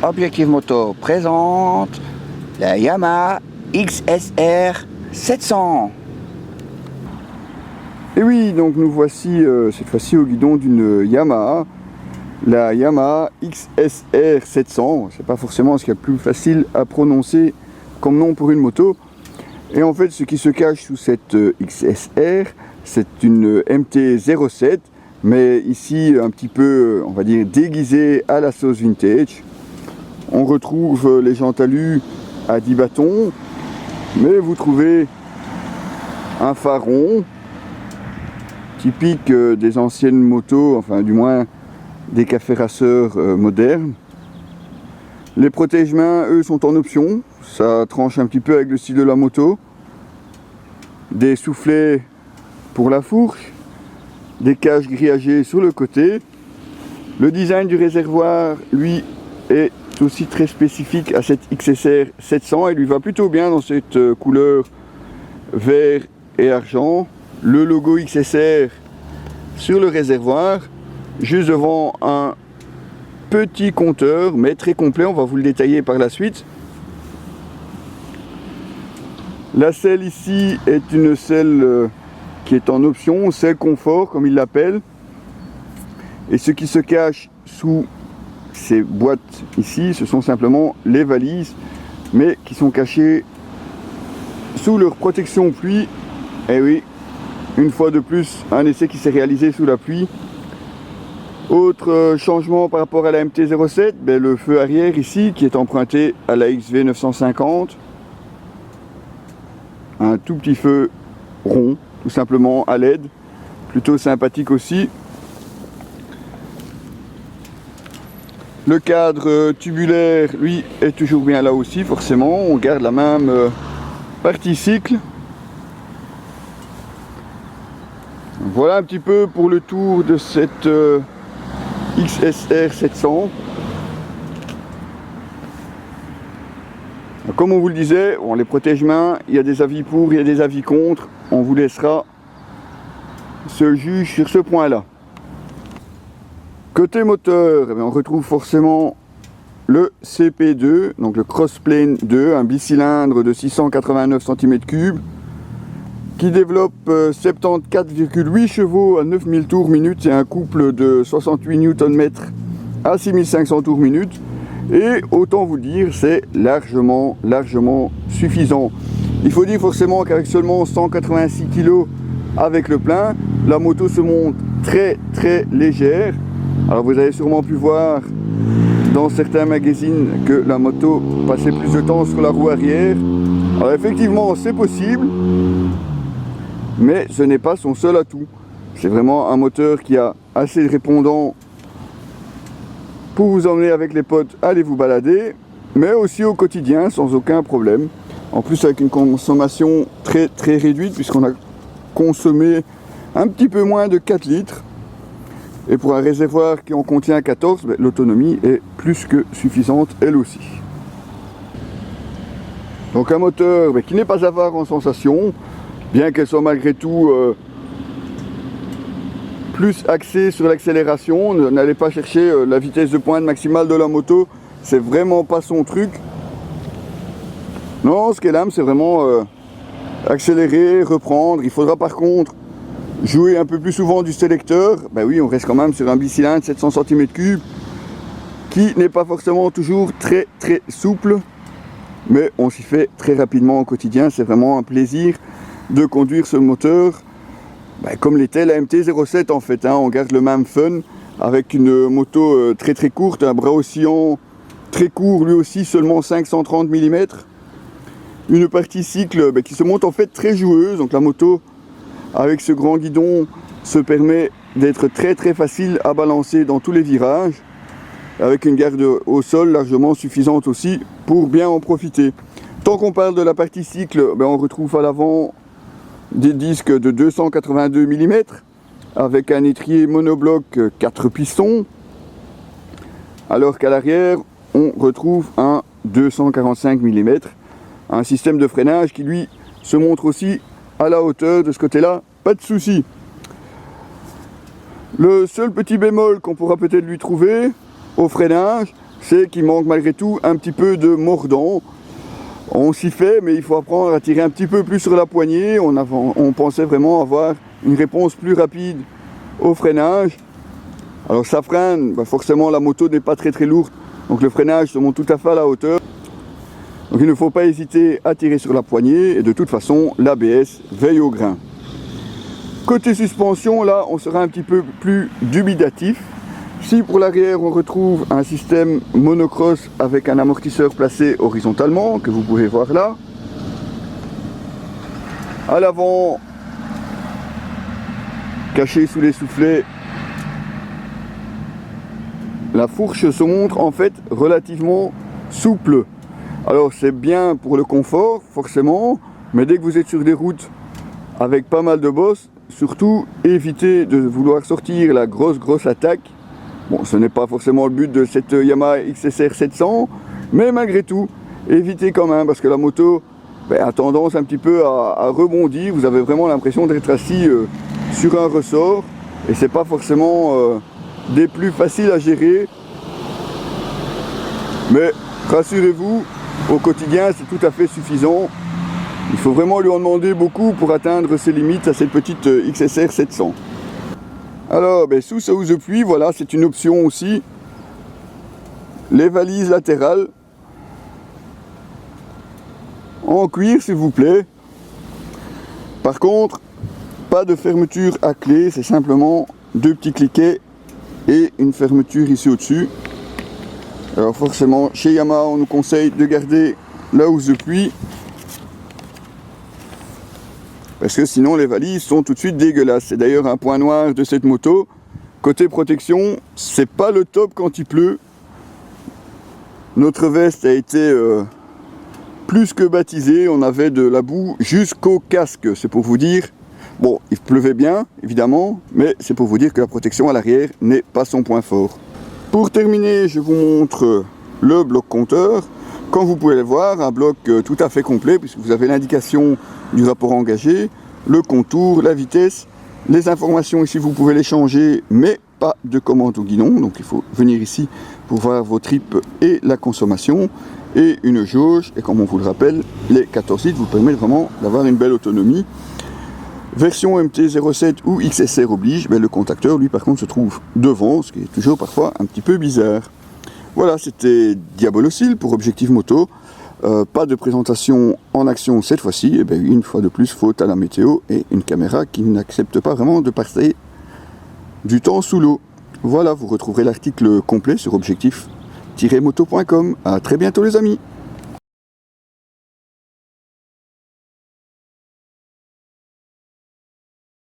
Objectif Moto présente la Yamaha XSR 700. Et oui, donc nous voici cette fois-ci au guidon d'une Yamaha, la Yamaha XSR 700. C'est pas forcément ce qu'il y a de plus facile à prononcer comme nom pour une moto. Et en fait, ce qui se cache sous cette XSR, c'est une MT-07, mais ici un petit peu, on va dire, déguisée à la sauce vintage. On retrouve les jantes alu à 10 bâtons, mais vous trouvez un phare rond, typique des anciennes motos, enfin du moins des cafés raceurs modernes. Les protège-mains, eux, sont en option, ça tranche un petit peu avec le style de la moto. Des soufflets pour la fourche, des cages grillagées sur le côté. Le design du réservoir, lui, est aussi très spécifique à cette XSR 700 et lui va plutôt bien dans cette couleur vert et argent. Le logo XSR sur le réservoir, juste devant un petit compteur, mais très complet, on va vous le détailler par la suite. La selle ici est une selle qui est en option, selle confort comme ils l'appellent. Et ce qui se cache sous ces boîtes ici, ce sont simplement les valises, mais qui sont cachées sous leur protection pluie. Et oui, une fois de plus, un essai qui s'est réalisé sous la pluie. Autre changement par rapport à la MT-07, le feu arrière ici qui est emprunté à la XV 950. Un tout petit feu rond, tout simplement à LED, plutôt sympathique aussi. Le cadre tubulaire, lui, est toujours bien là aussi, forcément. On garde la même partie cycle. Voilà un petit peu pour le tour de cette XSR 700. Comme on vous le disait, on les protège-mains, il y a des avis pour, il y a des avis contre. On vous laissera se juger sur ce point-là. Côté moteur, on retrouve forcément le CP2, donc le Crossplane 2, un bicylindre de 689 cm3, qui développe 74,8 chevaux à 9000 tours minute et un couple de 68 Nm à 6500 tours minute. Et autant vous dire, c'est largement suffisant. Il faut dire forcément qu'avec seulement 186 kg avec le plein, la moto se monte très légère. Alors vous avez sûrement pu voir dans certains magazines que la moto passait plus de temps sur la roue arrière. Alors effectivement c'est possible, mais ce n'est pas son seul atout. C'est vraiment un moteur qui a assez de répondants pour vous emmener avec les potes, allez vous balader, mais aussi au quotidien sans aucun problème. En plus avec une consommation très réduite puisqu'on a consommé un petit peu moins de 4 litres. Et pour un réservoir qui en contient 14, l'autonomie est plus que suffisante elle aussi. Donc un moteur qui n'est pas avare en sensation, bien qu'elle soit malgré tout plus axée sur l'accélération. N'allez pas chercher la vitesse de pointe maximale de la moto, c'est vraiment pas son truc. Non, ce qu'elle aime, c'est vraiment accélérer, reprendre. Il faudra par contre jouer un peu plus souvent du sélecteur. Oui, on reste quand même sur un bicylindre 700 cm3 qui n'est pas forcément toujours très souple, mais on s'y fait très rapidement au quotidien. C'est vraiment un plaisir de conduire ce moteur, comme l'était la MT-07 en fait, hein. On garde le même fun avec une moto très courte, un bras oscillant très court, lui aussi seulement 530 mm. Une partie cycle qui se monte en fait très joueuse, donc la moto avec ce grand guidon se permet d'être très facile à balancer dans tous les virages, avec une garde au sol largement suffisante aussi pour bien en profiter. Tant qu'on parle de la partie cycle, on retrouve à l'avant des disques de 282 mm avec un étrier monobloc 4 pistons, alors qu'à l'arrière on retrouve un 245 mm, un système de freinage qui lui se montre aussi à la hauteur. De ce côté-là, pas de souci. Le seul petit bémol qu'on pourra peut-être lui trouver au freinage, c'est qu'il manque malgré tout un petit peu de mordant. On s'y fait, mais il faut apprendre à tirer un petit peu plus sur la poignée. On pensait vraiment avoir une réponse plus rapide au freinage. Alors ça freine, forcément la moto n'est pas très lourde, donc le freinage se monte tout à fait à la hauteur. Donc il ne faut pas hésiter à tirer sur la poignée, et de toute façon l'ABS veille au grain. Côté suspension, là on sera un petit peu plus dubitatif. Si pour l'arrière on retrouve un système monocross avec un amortisseur placé horizontalement, que vous pouvez voir là. À l'avant, caché sous les soufflets, la fourche se montre en fait relativement souple. Alors c'est bien pour le confort forcément, mais dès que vous êtes sur des routes avec pas mal de bosses, surtout évitez de vouloir sortir la grosse attaque. Bon, ce n'est pas forcément le but de cette Yamaha XSR 700, mais malgré tout, évitez quand même, parce que la moto a tendance un petit peu à rebondir. Vous avez vraiment l'impression d'être assis sur un ressort, et c'est pas forcément des plus faciles à gérer. Mais rassurez-vous, au quotidien, c'est tout à fait suffisant. Il faut vraiment lui en demander beaucoup pour atteindre ses limites à cette petite XSR 700. Alors, sous ce housse de pluie, voilà, c'est une option aussi. Les valises latérales en cuir, s'il vous plaît. Par contre, pas de fermeture à clé, c'est simplement deux petits cliquets et une fermeture ici au-dessus. Alors forcément, chez Yamaha, on nous conseille de garder la housse de pluie, parce que sinon les valises sont tout de suite dégueulasses. C'est d'ailleurs un point noir de cette moto. Côté protection, c'est pas le top quand il pleut. Notre veste a été plus que baptisée. On avait de la boue jusqu'au casque, c'est pour vous dire. Bon, il pleuvait bien, évidemment, mais c'est pour vous dire que la protection à l'arrière n'est pas son point fort. Pour terminer, je vous montre le bloc compteur. Comme vous pouvez le voir, un bloc tout à fait complet, puisque vous avez l'indication du rapport engagé, le contour, la vitesse, les informations ici vous pouvez les changer, mais pas de commande au guidon, donc il faut venir ici pour voir vos tripes et la consommation, et une jauge, et comme on vous le rappelle, les 14 litres vous permettent vraiment d'avoir une belle autonomie. Version MT-07 ou XSR oblige, le contacteur lui par contre se trouve devant, ce qui est toujours parfois un petit peu bizarre. Voilà, c'était Diabolocile pour Objectif Moto. Pas de présentation en action cette fois-ci, une fois de plus faute à la météo et une caméra qui n'accepte pas vraiment de passer du temps sous l'eau. Voilà, vous retrouverez l'article complet sur objectif-moto.com. À très bientôt les amis.